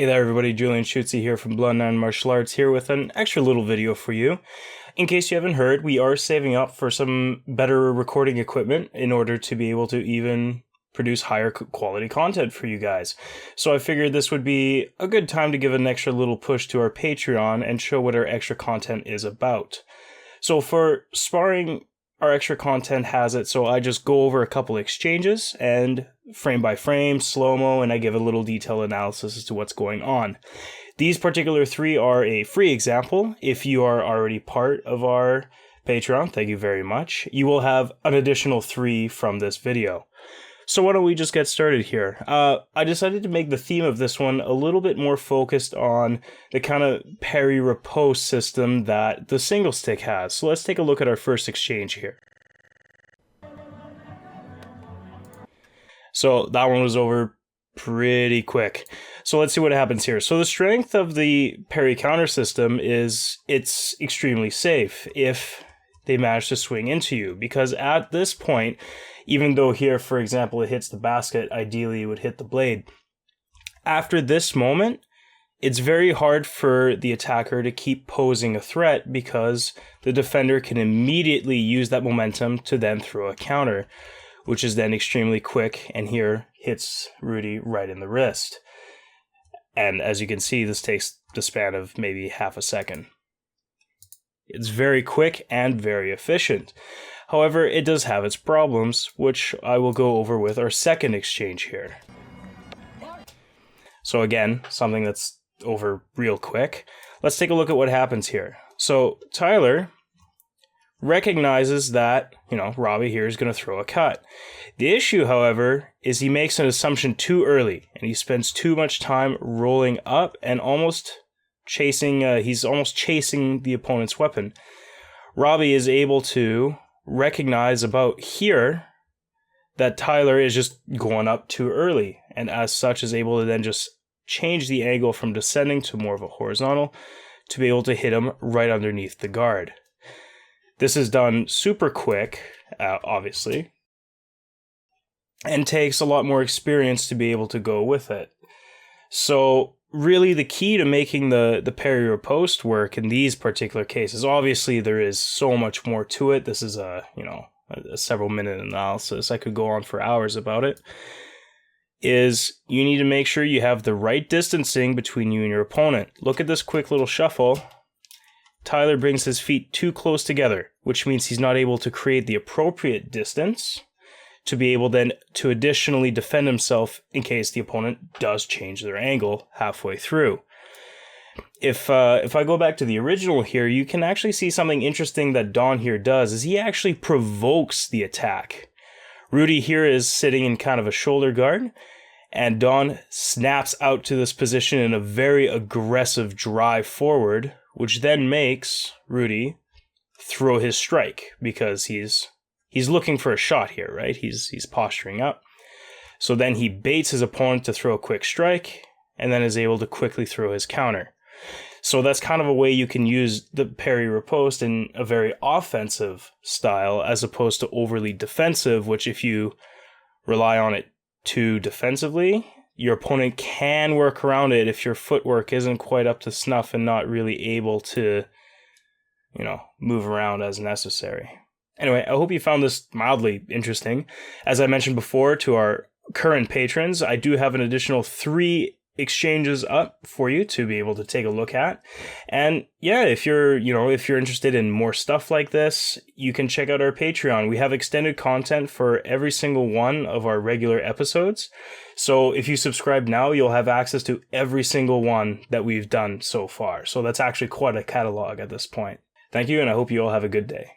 Hey there everybody, Julian Schutze here from Blood9 Martial Arts here with an extra little video for you. In case you haven't heard, we are saving up for some better recording equipment in order to be able to even produce higher quality content for you guys. So I figured this would be a good time to give an extra little push to our Patreon and show what our extra content is about. So for sparring, our extra content has it, so I just go over a couple exchanges and frame by frame, slow-mo, and I give a little detailed analysis as to what's going on. These particular three are a free example. If you are already part of our Patreon, thank you very much. You will have an additional 3 from this video. So why don't we just get started here? I decided to make the theme of this one a little bit more focused on the kind of parry riposte system that the Singlestick has. So let's take a look at our first exchange here. So that one was over pretty quick. So let's see what happens here. So the strength of the parry counter system is it's extremely safe if they manage to swing into you, because at this point, even though here, for example, it hits the basket, ideally it would hit the blade. After this moment, it's very hard for the attacker to keep posing a threat because the defender can immediately use that momentum to then throw a counter, which is then extremely quick, and here hits Rudy right in the wrist. And as you can see, this takes the span of maybe half a second. It's very quick and very efficient. However, it does have its problems, which I will go over with our second exchange here. So again, something that's over real quick. Let's take a look at what happens here. So Tyler recognizes that, Robbie here is going to throw a cut. The issue, however, is he makes an assumption too early, and he spends too much time rolling up and almost chasing the opponent's weapon. Robbie is able to recognize about here that Tyler is just going up too early, and as such is able to then just change the angle from descending to more of a horizontal to be able to hit him right underneath the guard. This is done super quick, obviously, and takes a lot more experience to be able to go with it. So really the key to making the parry riposte work in these particular cases, obviously there is so much more to it. This is a several minute analysis. I could go on for hours about it. Is you need to make sure you have the right distancing between you and your opponent. Look at this quick little shuffle. Tyler brings his feet too close together, which means he's not able to create the appropriate distance to be able then to additionally defend himself in case the opponent does change their angle halfway through. If I go back to the original here, you can actually see something interesting that Don here does, is he actually provokes the attack. Rudy here is sitting in kind of a shoulder guard, and Don snaps out to this position in a very aggressive drive forward, which then makes Rudy throw his strike because he's looking for a shot here, right? He's posturing up. So then he baits his opponent to throw a quick strike and then is able to quickly throw his counter. So that's kind of a way you can use the parry riposte in a very offensive style as opposed to overly defensive, which if you rely on it too defensively, your opponent can work around it if your footwork isn't quite up to snuff and not really able to, move around as necessary. Anyway, I hope you found this mildly interesting. As I mentioned before to our current patrons, I do have an additional 3 exchanges up for you to be able to take a look at. And yeah, if you're interested in more stuff like this, you can check out our Patreon. We have extended content for every single one of our regular episodes. So if you subscribe now, you'll have access to every single one that we've done so far. So that's actually quite a catalog at this point. Thank you, and I hope you all have a good day.